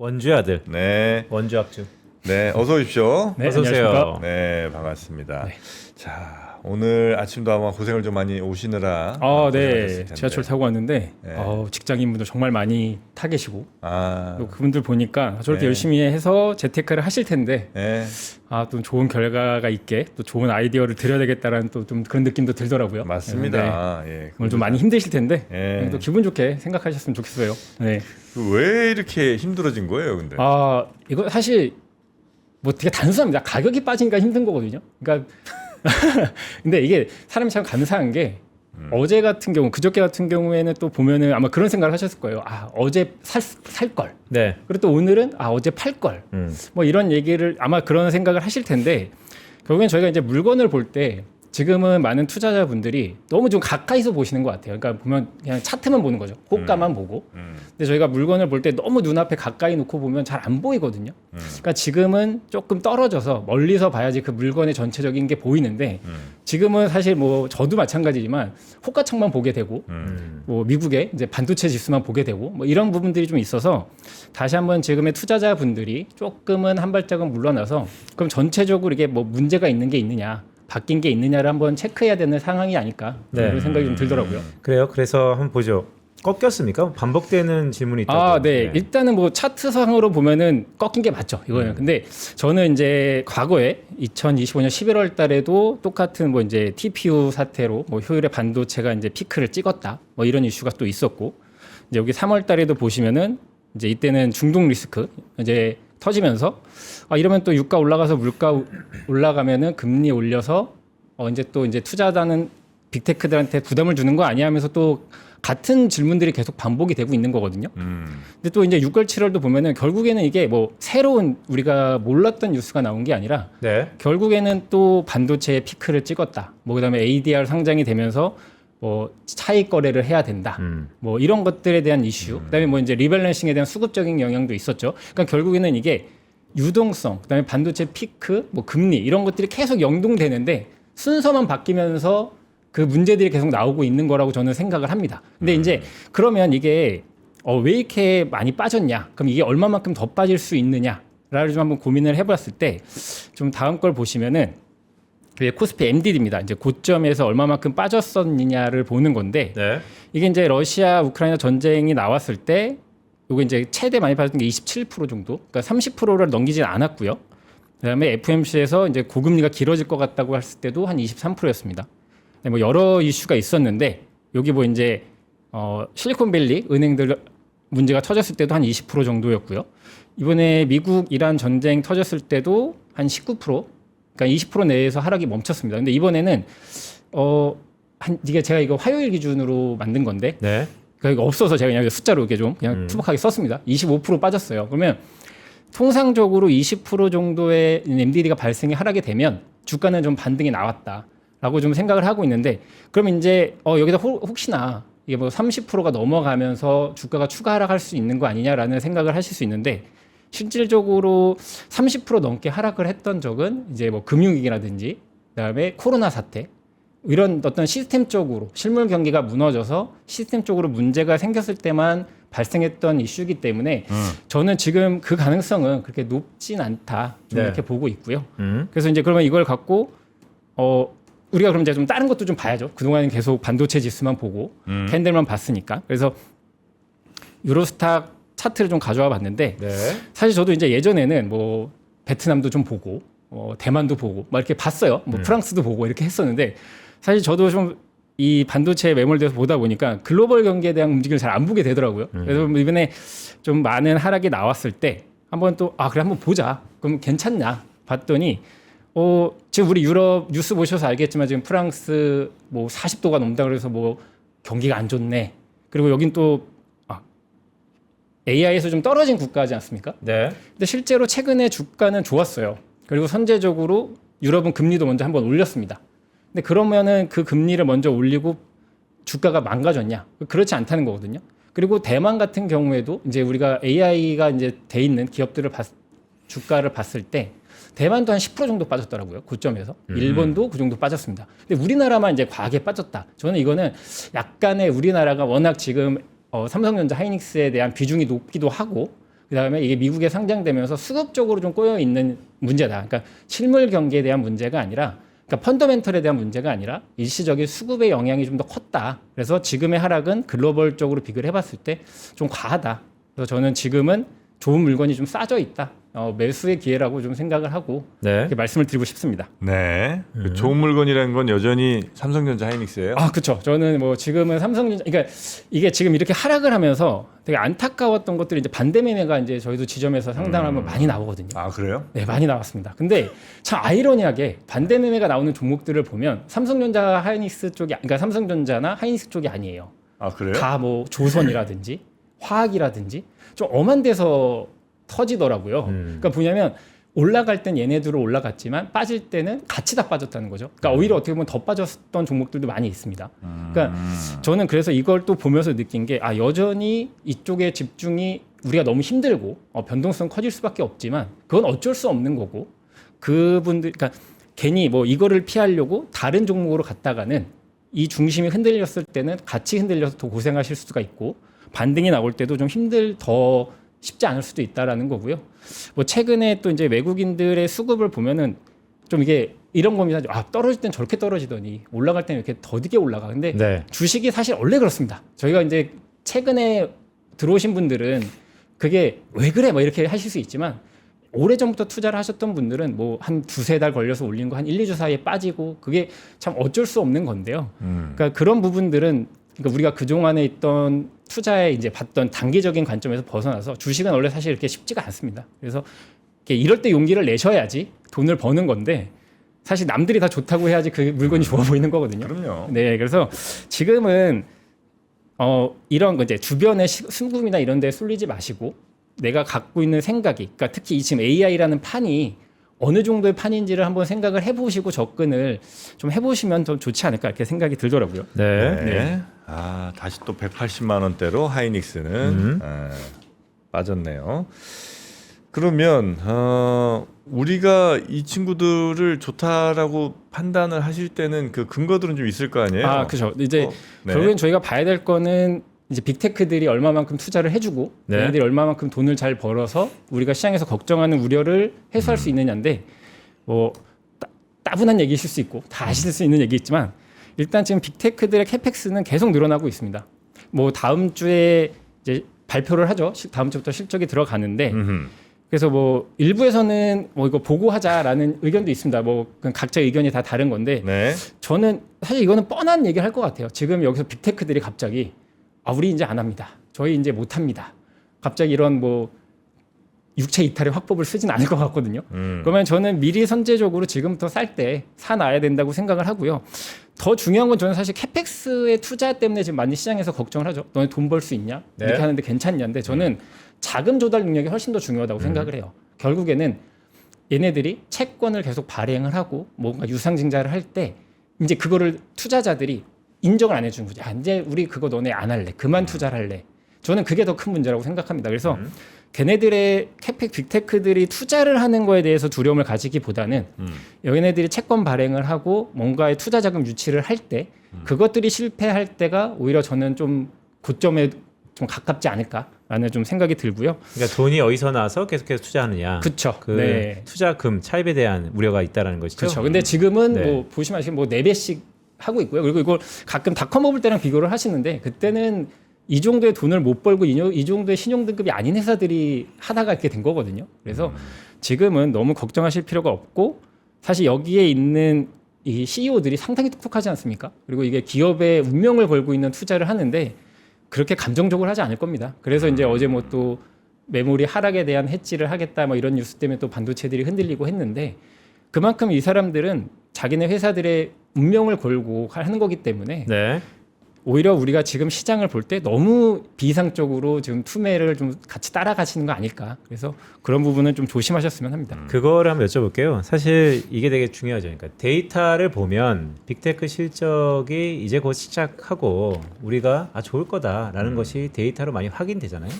원주의 아들. 네. 원주 학주. 네, 어서 오십시오. 네, 어서 오세요. 안녕하십니까. 네, 반갑습니다. 네. 자, 오늘 아침도 아마 고생을 좀 많이 오시느라 네. 고생하셨을 텐데. 지하철 타고 왔는데 네. 직장인분들 정말 많이 타 계시고 또 그분들 보니까 저렇게 네. 열심히 해서 재테크를 하실 텐데 네. 또 좋은 결과가 있게 또 좋은 아이디어를 드려야 되겠다라는 또 좀 그런 느낌도 들더라고요. 맞습니다. 네. 예. 오늘 좀 많이 힘드실 텐데 예. 또 기분 좋게 생각하셨으면 좋겠어요. 네. 왜 이렇게 힘들어진 거예요, 근데? 이거 사실 뭐 되게 단순합니다. 가격이 빠지니까 힘든 거거든요. 그러니까 근데 이게 사람이 참 감사한 게 어제 같은 경우, 그저께 같은 경우에는 또 보면은 아마 그런 생각을 하셨을 거예요. 어제 살 걸. 네. 그리고 또 오늘은 어제 팔 걸. 뭐 이런 얘기를 아마 그런 생각을 하실 텐데 결국엔 저희가 이제 물건을 볼 때 지금은 많은 투자자분들이 너무 좀 가까이서 보시는 것 같아요. 그러니까 보면 그냥 차트만 보는 거죠. 호가만 보고. 근데 저희가 물건을 볼 때 너무 눈앞에 가까이 놓고 보면 잘 안 보이거든요. 그러니까 지금은 조금 떨어져서 멀리서 봐야지 그 물건의 전체적인 게 보이는데 지금은 사실 뭐 저도 마찬가지지만 호가창만 보게 되고 뭐 미국의 이제 반도체 지수만 보게 되고 뭐 이런 부분들이 좀 있어서 다시 한번 지금의 투자자분들이 조금은 한 발짝은 물러나서 그럼 전체적으로 이게 뭐 문제가 있는 게 있느냐 바뀐 게 있느냐를 한번 체크해야 되는 상황이 아닐까 이런 생각이 좀 들더라고요. 그래요. 그래서 한번 보죠. 꺾였습니까? 반복되는 질문이 있다고. 네. 일단은 뭐 차트상으로 보면은 꺾인 게 맞죠. 이거는. 근데 저는 이제 과거에 2025년 11월 달에도 똑같은 뭐 이제 TPU 사태로 뭐 효율의 반도체가 이제 피크를 찍었다. 뭐 이런 이슈가 또 있었고. 이제 여기 3월 달에도 보시면은 이제 이때는 중동 리스크 이제 터지면서 이러면 또 유가 올라가서 물가 올라가면은 금리 올려서 이제 또 이제 투자자는 빅테크들한테 부담을 주는 거 아니야 하면서 또 같은 질문들이 계속 반복이 되고 있는 거거든요. 근데 또 이제 6월, 7월도 보면은 결국에는 이게 뭐 새로운 우리가 몰랐던 뉴스가 나온 게 아니라 네. 결국에는 또 반도체의 피크를 찍었다. 뭐 그다음에 ADR 상장이 되면서 뭐 차익 거래를 해야 된다. 뭐 이런 것들에 대한 이슈. 그다음에 뭐 이제 리밸런싱에 대한 수급적인 영향도 있었죠. 그러니까 결국에는 이게 유동성, 그다음에 반도체 피크, 뭐 금리 이런 것들이 계속 연동되는데 순서만 바뀌면서 그 문제들이 계속 나오고 있는 거라고 저는 생각을 합니다. 근데 이제 그러면 이게 왜 이렇게 많이 빠졌냐? 그럼 이게 얼마만큼 더 빠질 수 있느냐를 좀 한번 고민을 해봤을 때 좀 다음 걸 보시면은 코스피 MDD입니다. 이제 고점에서 얼마만큼 빠졌었느냐를 보는 건데 네. 이게 이제 러시아 우크라이나 전쟁이 나왔을 때 요거 이제 최대 많이 빠졌던 게 27% 정도. 그러니까 30%를 넘기진 않았고요. 그다음에 FOMC에서 이제 고금리가 길어질 것 같다고 했을 때도 한 23%였습니다. 뭐 여러 이슈가 있었는데 여기 뭐 이제 실리콘밸리 은행들 문제가 터졌을 때도 한 20% 정도였고요. 이번에 미국 이란 전쟁 터졌을 때도 한 19%, 그러니까 20% 내에서 하락이 멈췄습니다. 근데 이번에는 이게 제가 이거 화요일 기준으로 만든 건데 네. 그러니까 이거 없어서 제가 그냥 숫자로 이렇게 좀 그냥 투박하게 썼습니다. 25% 빠졌어요. 그러면 통상적으로 20% 정도의 MDD가 발생이 하락이 되면 주가는 좀 반등이 나왔다라고 좀 생각을 하고 있는데 그럼 이제 여기다 혹시나 이게 뭐 30%가 넘어가면서 주가가 추가 하락할 수 있는 거 아니냐라는 생각을 하실 수 있는데 실질적으로 30% 넘게 하락을 했던 적은 이제 뭐 금융위기라든지 그다음에 코로나 사태 이런 어떤 시스템적으로 실물 경기가 무너져서 시스템적으로 문제가 생겼을 때만 발생했던 이슈이기 때문에 저는 지금 그 가능성은 그렇게 높진 않다 좀 네. 이렇게 보고 있고요. 그래서 이제 그러면 이걸 갖고 우리가 그럼 이제 좀 다른 것도 좀 봐야죠. 그동안은 계속 반도체 지수만 보고 캔들만 봤으니까. 그래서 유로스탁 차트를 좀 가져와 봤는데 네. 사실 저도 이제 예전에는 뭐 베트남도 좀 보고 대만도 보고 막 이렇게 봤어요. 뭐 프랑스도 보고 이렇게 했었는데 사실 저도 좀 이 반도체에 매몰돼서 보다 보니까 글로벌 경기에 대한 움직임을 잘 안 보게 되더라고요. 그래서 이번에 좀 많은 하락이 나왔을 때 한번 또 그래 한번 보자. 그럼 괜찮냐 봤더니 지금 우리 유럽 뉴스 보셔서 알겠지만 지금 프랑스 뭐 40도가 넘다 그래서 뭐 경기가 안 좋네. 그리고 여긴 또 AI에서 좀 떨어진 국가지 않습니까? 네. 근데 실제로 최근에 주가는 좋았어요. 그리고 선제적으로 유럽은 금리도 먼저 한번 올렸습니다. 근데 그러면은 그 금리를 먼저 올리고 주가가 망가졌냐? 그렇지 않다는 거거든요. 그리고 대만 같은 경우에도 이제 우리가 AI가 이제 돼 있는 기업들을 주가를 봤을 때 대만도 한 10% 정도 빠졌더라고요. 고점에서. 일본도 그 정도 빠졌습니다. 근데 우리나라만 이제 과하게 빠졌다. 저는 이거는 약간의 우리나라가 워낙 지금 삼성전자 하이닉스에 대한 비중이 높기도 하고 그다음에 이게 미국에 상장되면서 수급적으로 좀 꼬여 있는 문제다. 그러니까 실물 경기에 대한 문제가 아니라 그러니까 펀더멘털에 대한 문제가 아니라 일시적인 수급의 영향이 좀 더 컸다. 그래서 지금의 하락은 글로벌적으로 비교를 해봤을 때 좀 과하다. 그래서 저는 지금은 좋은 물건이 좀 싸져 있다. 매수의 기회라고 좀 생각을 하고 네. 이렇게 말씀을 드리고 싶습니다. 네. 그 좋은 물건이라는 건 여전히 삼성전자 하이닉스예요. 아, 그렇죠. 저는 뭐 지금은 삼성전자, 그러니까 이게 지금 이렇게 하락을 하면서 되게 안타까웠던 것들이 이제 반대 매매가 이제 저희도 지점에서 상담하면 많이 나오거든요. 아 그래요? 네, 많이 나왔습니다. 근데 참 아이러니하게 반대 매매가 나오는 종목들을 보면 삼성전자 하이닉스 쪽이, 그러니까 삼성전자나 하이닉스 쪽이 아니에요. 아 그래요? 다 뭐 조선이라든지 화학이라든지 좀 엄한 데서 터지더라고요. 그러니까 뭐냐면 올라갈 땐 얘네들은 올라갔지만 빠질 때는 같이 다 빠졌다는 거죠. 그러니까 오히려 어떻게 보면 더 빠졌던 종목들도 많이 있습니다. 그러니까 저는 그래서 이걸 또 보면서 느낀 게 여전히 이쪽에 집중이 우리가 너무 힘들고 변동성 커질 수밖에 없지만 그건 어쩔 수 없는 거고 그분들 그러니까 괜히 뭐 이거를 피하려고 다른 종목으로 갔다가는 이 중심이 흔들렸을 때는 같이 흔들려서 더 고생하실 수가 있고 반등이 나올 때도 좀 더 쉽지 않을 수도 있다라는 거고요. 뭐 최근에 또 이제 외국인들의 수급을 보면은 좀 이게 이런 겁니다. 떨어질 땐 저렇게 떨어지더니 올라갈 때는 이렇게 더디게 올라가. 근데 네. 주식이 사실 원래 그렇습니다. 저희가 이제 최근에 들어오신 분들은 그게 왜 그래? 뭐 이렇게 하실 수 있지만 오래전부터 투자를 하셨던 분들은 뭐 한 두세 달 걸려서 올린 거 한 1, 2주 사이에 빠지고 그게 참 어쩔 수 없는 건데요. 그러니까 그런 부분들은 그러니까 우리가 그동안에 있던 투자에 이제 봤던 단기적인 관점에서 벗어나서 주식은 원래 사실 이렇게 쉽지가 않습니다. 그래서 이럴 때 용기를 내셔야지 돈을 버는 건데 사실 남들이 다 좋다고 해야지 그 물건이 좋아 보이는 거거든요. 그럼요. 네, 그래서 지금은 이런 거 이제 주변의 순금이나 이런 데 쏠리지 마시고 내가 갖고 있는 생각이, 그러니까 특히 지금 AI라는 판이 어느 정도의 판인지를 한번 생각을 해보시고 접근을 좀 해보시면 더 좋지 않을까 이렇게 생각이 들더라고요. 네. 네. 아 다시 또 180만 원대로 하이닉스는 빠졌네요. 그러면 우리가 이 친구들을 좋다라고 판단을 하실 때는 그 근거들은 좀 있을 거 아니에요? 아, 그렇죠. 이제 네. 결국엔 저희가 봐야 될 거는 이제 빅테크들이 얼마만큼 투자를 해주고 네. 얘네들이 얼마만큼 돈을 잘 벌어서 우리가 시장에서 걱정하는 우려를 해소할 수 있느냐인데 뭐 따분한 얘기이실 수 있고 다 아실 수 있는 얘기있지만 일단 지금 빅테크들의 캐펙스는 계속 늘어나고 있습니다. 뭐 다음 주에 이제 발표를 하죠. 다음 주부터 실적이 들어가는데 그래서 뭐 일부에서는 뭐 이거 보고하자라는 의견도 있습니다. 뭐 각자 의견이 다 다른 건데 네. 저는 사실 이거는 뻔한 얘기를 할 것 같아요. 지금 여기서 빅테크들이 갑자기 우리 이제 안 합니다. 저희 이제 못 합니다. 갑자기 이런 뭐 육체 이탈의 화법을 쓰진 않을 것 같거든요. 그러면 저는 미리 선제적으로 지금부터 쌀 때 사놔야 된다고 생각을 하고요. 더 중요한 건 저는 사실 캐펙스의 투자 때문에 지금 많이 시장에서 걱정을 하죠. 너네 돈 벌 수 있냐? 네. 이렇게 하는데 괜찮냐인데 저는 자금 조달 능력이 훨씬 더 중요하다고 생각을 해요. 결국에는 얘네들이 채권을 계속 발행을 하고 뭔가 유상증자를 할 때 이제 그거를 투자자들이 인정을 안 해주는 거죠. 이제 우리 그거 너네 안 할래. 그만 투자를 할래. 저는 그게 더 큰 문제라고 생각합니다. 그래서 걔네들의 캐펙 빅테크들이 투자를 하는 거에 대해서 두려움을 가지기보다는 얘네들이 채권 발행을 하고 뭔가의 투자 자금 유치를 할 때 그것들이 실패할 때가 오히려 저는 좀 고점에 좀 가깝지 않을까라는 좀 생각이 들고요. 그러니까 돈이 어디서 나서 계속해서 투자하느냐. 그렇죠. 그 네. 투자금 차입에 대한 우려가 있다라는 것이죠. 그렇죠. 근데 지금은 네. 뭐 보시면 아시겠지만 뭐 4배씩 하고 있고요. 그리고 이걸 가끔 닷컴 먹을 때랑 비교를 하시는데 그때는 이 정도의 돈을 못 벌고 이 정도의 신용 등급이 아닌 회사들이 하다가 이렇게 된 거거든요. 그래서 지금은 너무 걱정하실 필요가 없고 사실 여기에 있는 이 CEO들이 상당히 똑똑하지 않습니까? 그리고 이게 기업의 운명을 걸고 있는 투자를 하는데 그렇게 감정적으로 하지 않을 겁니다. 그래서 이제 어제 뭐 또 메모리 하락에 대한 해지를 하겠다 뭐 이런 뉴스 때문에 또 반도체들이 흔들리고 했는데 그만큼 이 사람들은 자기네 회사들의 운명을 걸고 하는 거기 때문에 네. 오히려 우리가 지금 시장을 볼 때 너무 비상적으로 지금 투매를 좀 같이 따라가시는 거 아닐까. 그래서 그런 부분은 좀 조심하셨으면 합니다. 그거를 한번 여쭤볼게요. 사실 이게 되게 중요하죠. 그러니까 데이터를 보면 빅테크 실적이 이제 곧 시작하고 우리가 좋을 거다라는 것이 데이터로 많이 확인되잖아요.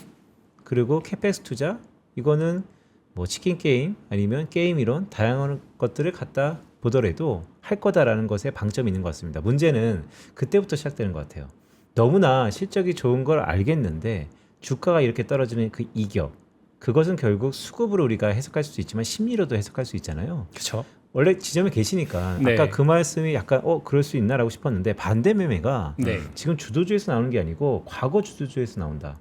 그리고 캐펙스 투자 이거는 뭐 치킨 게임 아니면 게임 이론 다양한 것들을 갖다 보더라도 할 거다라는 것에 방점이 있는 것 같습니다. 문제는 그때부터 시작되는 것 같아요. 너무나 실적이 좋은 걸 알겠는데 주가가 이렇게 떨어지는 그 이격 그것은 결국 수급으로 우리가 해석할 수도 있지만 심리로도 해석할 수 있잖아요. 그렇죠. 원래 지점에 계시니까 네. 아까 그 말씀이 약간 그럴 수 있나라고 싶었는데 반대 매매가 네. 지금 주도주에서 나오는 게 아니고 과거 주도주에서 나온다.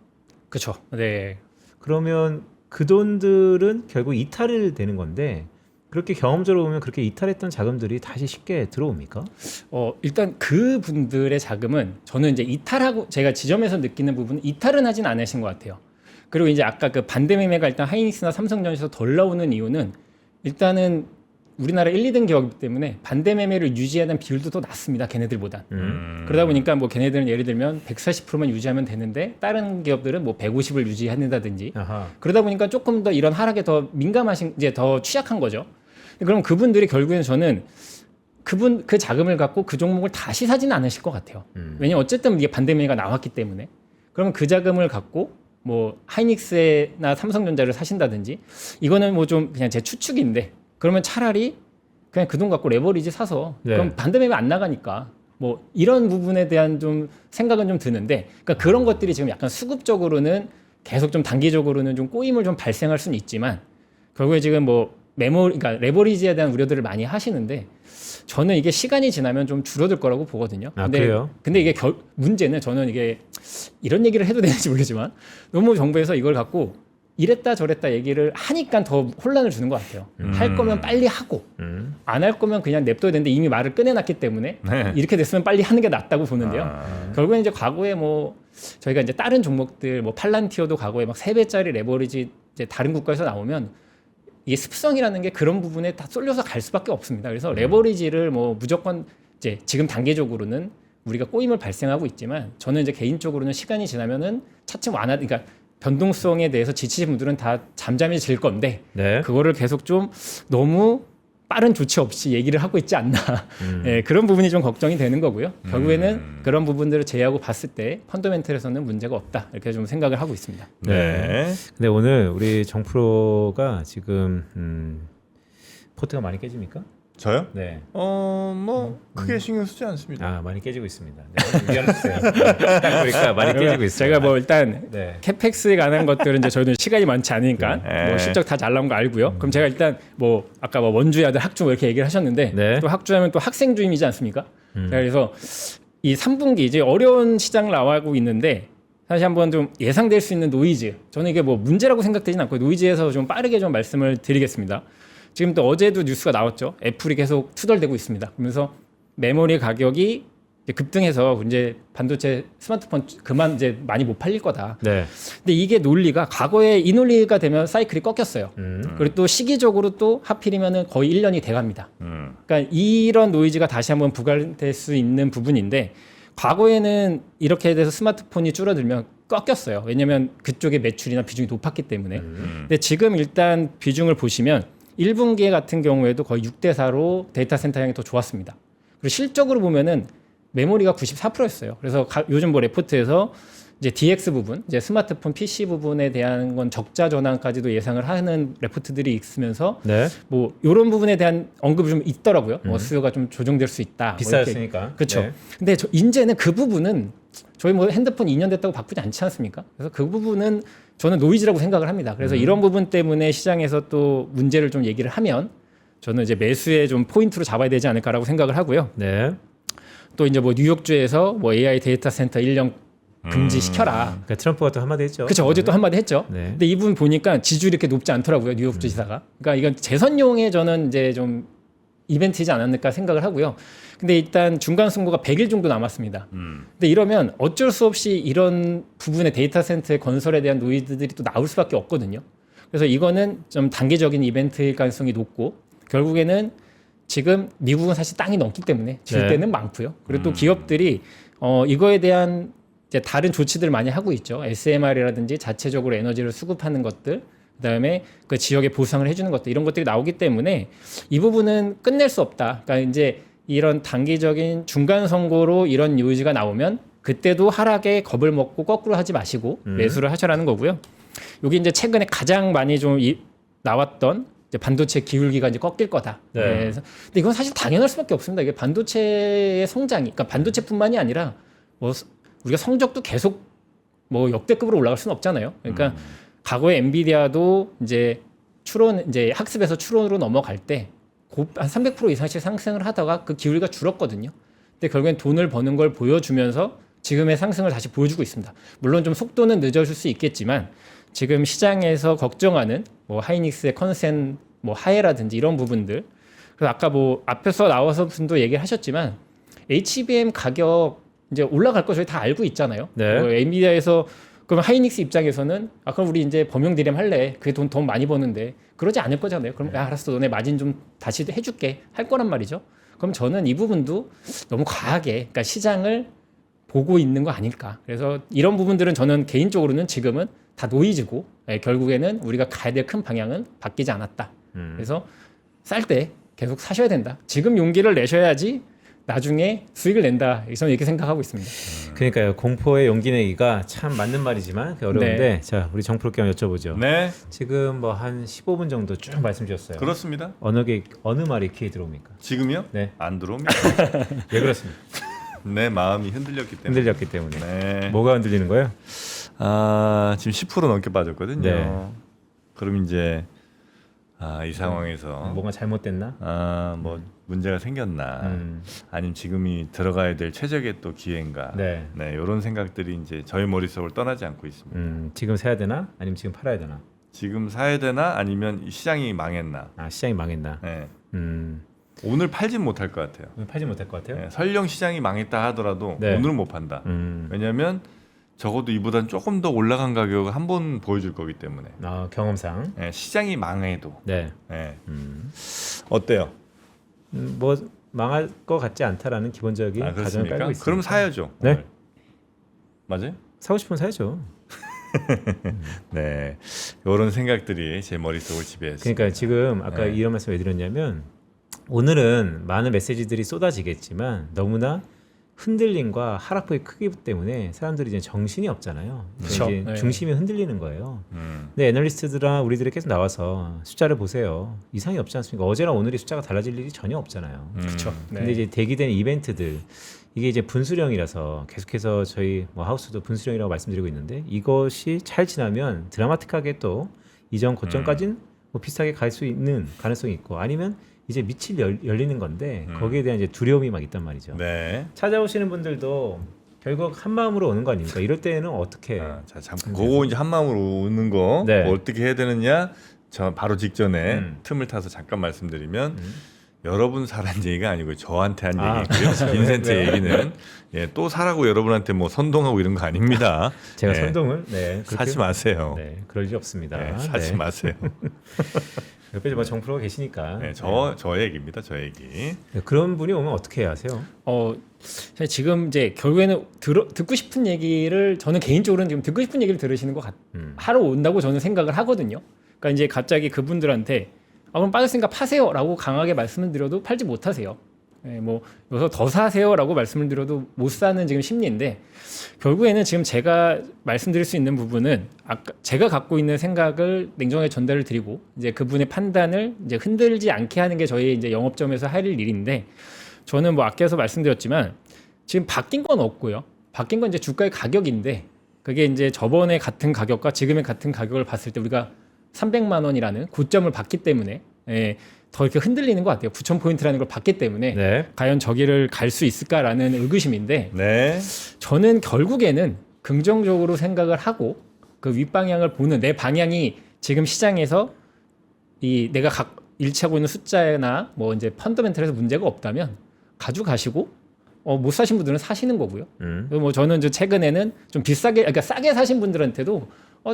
그렇죠. 네. 그러면 그 돈들은 결국 이탈을 되는 건데 그렇게 경험적으로 보면 그렇게 이탈했던 자금들이 다시 쉽게 들어옵니까? 일단 그 분들의 자금은 저는 이제 이탈하고 제가 지점에서 느끼는 부분은 이탈은 하진 않으신 것 같아요. 그리고 이제 아까 그 반대 매매가 일단 하이닉스나 삼성전자에서 덜 나오는 이유는 일단은 우리나라 1, 2등 기업이기 때문에 반대 매매를 유지하는 비율도 더 낮습니다. 걔네들보다. 그러다 보니까 뭐 걔네들은 예를 들면 140%만 유지하면 되는데 다른 기업들은 뭐 150을 유지한다든지 아하. 그러다 보니까 조금 더 이런 하락에 더 민감하신 이제 더 취약한 거죠. 그럼 그분들이 결국에는 저는 그 자금을 갖고 그 종목을 다시 사지는 않으실 것 같아요. 왜냐면 어쨌든 이게 반대 매매가 나왔기 때문에. 그러면 그 자금을 갖고 뭐 하이닉스나 삼성전자를 사신다든지 이거는 뭐 좀 그냥 제 추측인데 그러면 차라리 그냥 그 돈 갖고 레버리지 사서 네. 그럼 반대 매매 안 나가니까 뭐 이런 부분에 대한 좀 생각은 좀 드는데 그러니까 그런 것들이 지금 약간 수급적으로는 계속 좀 단기적으로는 좀 꼬임을 좀 발생할 수는 있지만 결국에 지금 뭐 그러니까 레버리지에 대한 우려들을 많이 하시는데 저는 이게 시간이 지나면 좀 줄어들 거라고 보거든요. 그래요? 근데 이게 문제는 저는 이게 이런 얘기를 해도 되는지 모르겠지만 너무 정부에서 이걸 갖고 이랬다 저랬다 얘기를 하니까 더 혼란을 주는 것 같아요. 할 거면 빨리 하고 안 할 거면 그냥 냅둬야 되는데 이미 말을 꺼내놨기 때문에 네. 이렇게 됐으면 빨리 하는 게 낫다고 보는데요. 결국엔 이제 과거에 뭐 저희가 이제 다른 종목들 뭐 팔란티어도 과거에 막 3배짜리 레버리지 이제 다른 국가에서 나오면 이게 습성이라는 게 그런 부분에 다 쏠려서 갈 수밖에 없습니다. 그래서 레버리지를 뭐 무조건 이제 지금 단계적으로는 우리가 꼬임을 발생하고 있지만 저는 이제 개인적으로는 시간이 지나면은 차츰 그러니까 변동성에 대해서 지치신 분들은 다 잠잠해질 건데 네. 그거를 계속 좀 너무 빠른 조치 없이 얘기를 하고 있지 않나 네, 그런 부분이 좀 걱정이 되는 거고요. 결국에는 그런 부분들을 제외하고 봤을 때 펀더멘털에서는 문제가 없다 이렇게 좀 생각을 하고 있습니다. 네. 근데 오늘 우리 정 프로가 지금 포트가 많이 깨집니까? 저요? 네. 뭐 크게 신경 쓰지 않습니다. 많이 깨지고 있습니다. 네, 미안했어요. 딱 보니까 많이 깨지고 있어요. 제가 뭐 일단 네. 캐펙스에 관한 것들은 이제 저희는 시간이 많지 않으니까 네. 뭐 실적 다 잘 나온 거 알고요. 그럼 제가 일단 뭐 아까 뭐 원주야들 학주 뭐 이렇게 얘기를 하셨는데 네. 또 학주하면 또 학생 주임이지 않습니까? 그래서 이 3분기 이제 어려운 시장 나와고 있는데 사실 한번 좀 예상될 수 있는 노이즈 저는 이게 뭐 문제라고 생각되진 않고 노이즈에서 좀 빠르게 좀 말씀을 드리겠습니다. 지금 또 어제도 뉴스가 나왔죠. 애플이 계속 투덜대고 있습니다. 그러면서 메모리 가격이 이제 급등해서 이제 반도체 스마트폰 그만 이제 많이 못 팔릴 거다. 네. 근데 이게 논리가 과거에 이 논리가 되면 사이클이 꺾였어요. 그리고 또 시기적으로 또 하필이면은 거의 1년이 돼갑니다. 그러니까 이런 노이즈가 다시 한번 부각될 수 있는 부분인데 과거에는 이렇게 돼서 스마트폰이 줄어들면 꺾였어요. 왜냐하면 그쪽의 매출이나 비중이 높았기 때문에. 근데 지금 일단 비중을 보시면 1분기 같은 경우에도 거의 6대4로 데이터 센터 향이 더 좋았습니다. 그리고 실적으로 보면은 메모리가 94%였어요. 그래서 요즘 뭐 레포트에서 이제 DX 부분, 이제 스마트폰 PC 부분에 대한 건 적자 전환까지도 예상을 하는 레포트들이 있으면서 네. 뭐 이런 부분에 대한 언급이 좀 있더라고요. 뭐 수요가 좀 조정될 수 있다. 비싸졌으니까. 그렇죠. 네. 근데 이제는 그 부분은 저희 뭐 핸드폰 2년 됐다고 바꾸지 않지 않습니까? 그래서 그 부분은 저는 노이즈라고 생각을 합니다. 그래서 이런 부분 때문에 시장에서 또 문제를 좀 얘기를 하면 저는 이제 매수에 좀 포인트로 잡아야 되지 않을까라고 생각을 하고요. 네. 또 이제 뭐 뉴욕주에서 뭐 AI 데이터 센터 1년 금지시켜라. 그러니까 트럼프가 또 한마디 했죠. 그렇죠. 어제 또 한마디 했죠. 네. 근데 이분 보니까 지지율이 이렇게 높지 않더라고요. 뉴욕주 지사가. 그러니까 이건 재선용의 저는 이제 좀 이벤트이지 않았을까 생각을 하고요. 근데 일단 중간 선거가 100일 정도 남았습니다. 근데 이러면 어쩔 수 없이 이런 부분의 데이터 센터의 건설에 대한 노이즈들이 또 나올 수밖에 없거든요. 그래서 이거는 좀 단계적인 이벤트일 가능성이 높고 결국에는 지금 미국은 사실 땅이 넘기 때문에 질 네. 때는 많고요. 그리고 또 기업들이 이거에 대한 이제 다른 조치들을 많이 하고 있죠. SMR이라든지 자체적으로 에너지를 수급하는 것들, 그다음에 그 지역에 보상을 해주는 것들 이런 것들이 나오기 때문에 이 부분은 끝낼 수 없다. 그러니까 이제 이런 단기적인 중간 선거로 이런 요지가 나오면 그때도 하락에 겁을 먹고 거꾸로 하지 마시고 매수를 하셔라는 거고요. 여기 이제 최근에 가장 많이 좀 나왔던 이제 반도체 기울기가 이제 꺾일 거다. 네. 그래서 근데 이건 사실 당연할 수밖에 없습니다. 이게 반도체의 성장이, 그러니까 반도체뿐만이 아니라 뭐 우리가 성적도 계속 뭐 역대급으로 올라갈 수는 없잖아요. 그러니까 과거에 엔비디아도 이제 추론 이제 학습에서 추론으로 넘어갈 때 한 300% 이상씩 상승을 하다가 그 기울기가 줄었거든요. 근데 결국엔 돈을 버는 걸 보여주면서 지금의 상승을 다시 보여주고 있습니다. 물론 좀 속도는 늦어질 수 있겠지만 지금 시장에서 걱정하는 뭐 하이닉스의 컨센 뭐 하해라든지 이런 부분들, 그래서 아까 뭐 앞에서 나와서 분도 얘기를 하셨지만 HBM 가격 이제 올라갈 거 저희 다 알고 있잖아요. 네. 뭐 엔비디아에서 그럼 하이닉스 입장에서는 그럼 우리 이제 범용 디램 할래. 그게 돈 많이 버는데 그러지 않을 거잖아요. 그럼 야, 알았어, 너네 마진 좀 다시 해줄게 할 거란 말이죠. 그럼 저는 이 부분도 너무 과하게, 그러니까 시장을 보고 있는 거 아닐까. 그래서 이런 부분들은 저는 개인적으로는 지금은 다 노이즈고 결국에는 우리가 가야 될 큰 방향은 바뀌지 않았다. 그래서 쌀 때 계속 사셔야 된다. 지금 용기를 내셔야지 나중에 수익을 낸다. 저는 이렇게 생각하고 있습니다. 그러니까요. 공포의 용기 내기가 참 맞는 말이지만 어려운데 네. 자, 우리 정프로께 한번 여쭤보죠. 네, 지금 뭐 한 15분 정도 쭉 말씀 주셨어요. 그렇습니다. 어느 말이 귀에 들어옵니까? 지금요? 네. 안 들어옵니다. 왜 그렇습니까? 내 마음이 흔들렸기 때문에. 흔들렸기 때문에. 네. 뭐가 흔들리는 거예요? 지금 10% 넘게 빠졌거든요. 네. 그럼 이제 이 상황에서 뭔가 잘못됐나? 뭐 문제가 생겼나, 아니면 지금이 들어가야 될 최적의 또 기회인가, 네. 이런 생각들이 이제 저희 머릿속을 떠나지 않고 있습니다. 지금 사야 되나? 아니면 지금 팔아야 되나? 지금 사야 되나, 아니면 이 시장이 망했나. 시장이 망했나? 네. 음, 오늘 팔진 못할 것 같아요. 팔지 못할 것 같아요. 네, 설령 시장이 망했다 하더라도 네. 오늘은 못 판다. 왜냐하면 적어도 이보다는 조금 더 올라간 가격을 한 번 보여줄 거기 때문에. 경험상. 네, 시장이 망해도. 네. 네. 어때요? 뭐 망할 것 같지 않다라는 기본적인 가정을 그렇습니까? 깔고 있습니다. 그럼 사야죠. 네. 오늘. 맞아요? 사고 싶으면 사야죠. 네, 이런 생각들이 제 머릿속을 지배했습니다. 그러니까 지금 아까 네. 이런 말씀 왜 드렸냐면 오늘은 많은 메시지들이 쏟아지겠지만 너무나 흔들림과 하락폭의 크기 때문에 사람들이 이제 정신이 없잖아요. 그렇죠. 이제 네. 중심이 흔들리는 거예요. 근데 애널리스트들이랑 우리들이 계속 나와서 숫자를 보세요. 이상이 없지 않습니까? 어제랑 오늘이 숫자가 달라질 일이 전혀 없잖아요. 그렇죠. 근데 이제 대기되는 이벤트들 이게 이제 분수령이라서 계속해서 저희 뭐 하우스도 분수령이라고 말씀드리고 있는데 이것이 잘 지나면 드라마틱하게 또 이전 고점까지는 뭐 비슷하게 갈 수 있는 가능성이 있고 아니면 이제 밑이 열리는 건데 거기에 대한 이제 두려움이 막 있단 말이죠. 네. 찾아오시는 분들도 결국 한 마음으로 오는 거 아닙니까? 이럴 때는 어떻게? 자, 잠깐 그거 이제 한 마음으로 오는 거 네. 뭐 어떻게 해야 되느냐? 저 바로 직전에 틈을 타서 잠깐 말씀드리면 여러분 사란 얘기가 아니고 저한테 한 얘기고요. 빈센트 네. 얘기는 또 사라고 여러분한테 뭐 선동하고 이런 거 아닙니다. 제가 네. 선동을 그렇게- 사지 마세요. 네, 그럴 일 없습니다. 네, 사지 네. 마세요. 옆에 뭐 정프로가 계시니까. 네, 저 얘기입니다. 저 얘기. 네, 그런 분이 오면 어떻게 해야 하세요? 지금 이제 결국에는 듣고 싶은 얘기를 저는 개인적으로는 지금 듣고 싶은 얘기를 들으시는 거 하러 온다고 저는 생각을 하거든요. 그러니까 이제 갑자기 그분들한테 그럼 빠졌으니까 파세요라고 강하게 말씀을 드려도 팔지 못하세요. 뭐 여기서 더 사세요라고 말씀을 드려도 못 사는 지금 심리인데 결국에는 지금 제가 말씀드릴 수 있는 부분은 아까 제가 갖고 있는 생각을 냉정하게 전달을 드리고 이제 그분의 판단을 이제 흔들지 않게 하는 게 저희 이제 영업점에서 할 일인데 저는 뭐 아껴서 말씀드렸지만 지금 바뀐 건 없고요. 바뀐 건 이제 주가의 가격인데 그게 이제 저번에 같은 가격과 지금의 같은 가격을 봤을 때 우리가 300만 원이라는 고점을 봤기 때문에 더 이렇게 흔들리는 것 같아요. 9,000포인트라는 걸 봤기 때문에 네. 과연 저기를 갈 수 있을까라는 의구심인데 네. 저는 결국에는 긍정적으로 생각을 하고 그 윗방향을 보는 내 방향이 지금 시장에서 이 내가 일치하고 있는 숫자나 뭐 이제 펀더멘털에서 문제가 없다면 가져가시고 못 사신 분들은 사시는 거고요. 그리고 뭐 저는 이제 최근에는 좀 비싸게, 그러니까 싸게 사신 분들한테도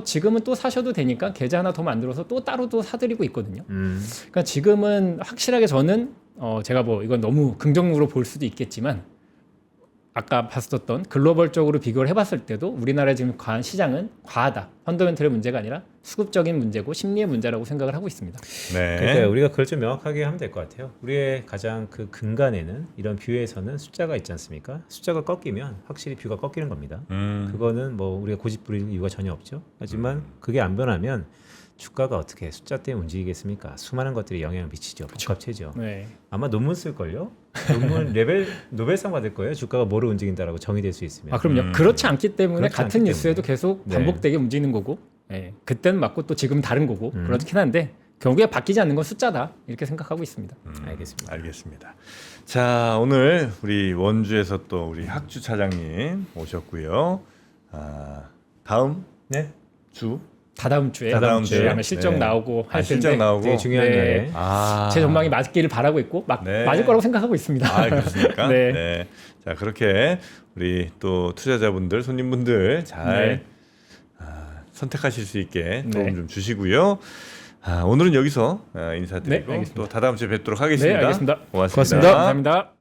지금은 또 사셔도 되니까 계좌 하나 더 만들어서 또 따로 또 사드리고 있거든요. 그러니까 지금은 확실하게 저는 제가 뭐 이건 너무 긍정적으로 볼 수도 있겠지만 아까 봤었던 글로벌적으로 비교를 해봤을 때도 우리나라의 지금 시장은 과하다. 펀더멘털의 문제가 아니라 수급적인 문제고 심리의 문제라고 생각을 하고 있습니다. 네. 그러니까 우리가 그걸 좀 명확하게 하면 될 것 같아요. 우리의 가장 그 근간에는 이런 뷰에서는 숫자가 있지 않습니까? 숫자가 꺾이면 확실히 뷰가 꺾이는 겁니다. 그거는 뭐 우리가 고집 부릴 이유가 전혀 없죠. 하지만 그게 안 변하면 주가가 어떻게 숫자 때문에 움직이겠습니까? 수많은 것들이 영향을 미치죠. 복합체죠. 네. 아마 논문 쓸걸요? 논문 노벨상 받을 거예요. 주가가 뭐로 움직인다라고 정의될 수 있으면. 그럼요. 그렇지 않기 때문에 그렇지 같은 않기 뉴스에도 때문에. 계속 네. 반복되게 움직이는 거고 예, 그때는 맞고 또 지금 다른 거고 그렇긴 한데 결국에 바뀌지 않는 건 숫자다 이렇게 생각하고 있습니다. 알겠습니다. 알겠습니다. 자, 오늘 우리 원주에서 또 우리 학주 차장님 오셨고요. 다음 네. 주 다다음 주에 다다음 주에. 아마 실적 네. 나오고 할 텐데 실적 나오고 되게 중요한 네. 날에. 제 전망이 맞기를 바라고 있고 네. 맞을 거라고 생각하고 있습니다. 그렇습니까? 네. 네. 자, 그렇게 우리 또 투자자분들, 손님분들 잘 네. 선택하실 수 있게 도움 네. 좀 주시고요. 오늘은 여기서 인사드리고 네, 알겠습니다. 또 다다음 주에 뵙도록 하겠습니다. 네, 알겠습니다. 고맙습니다. 고맙습니다. 감사합니다.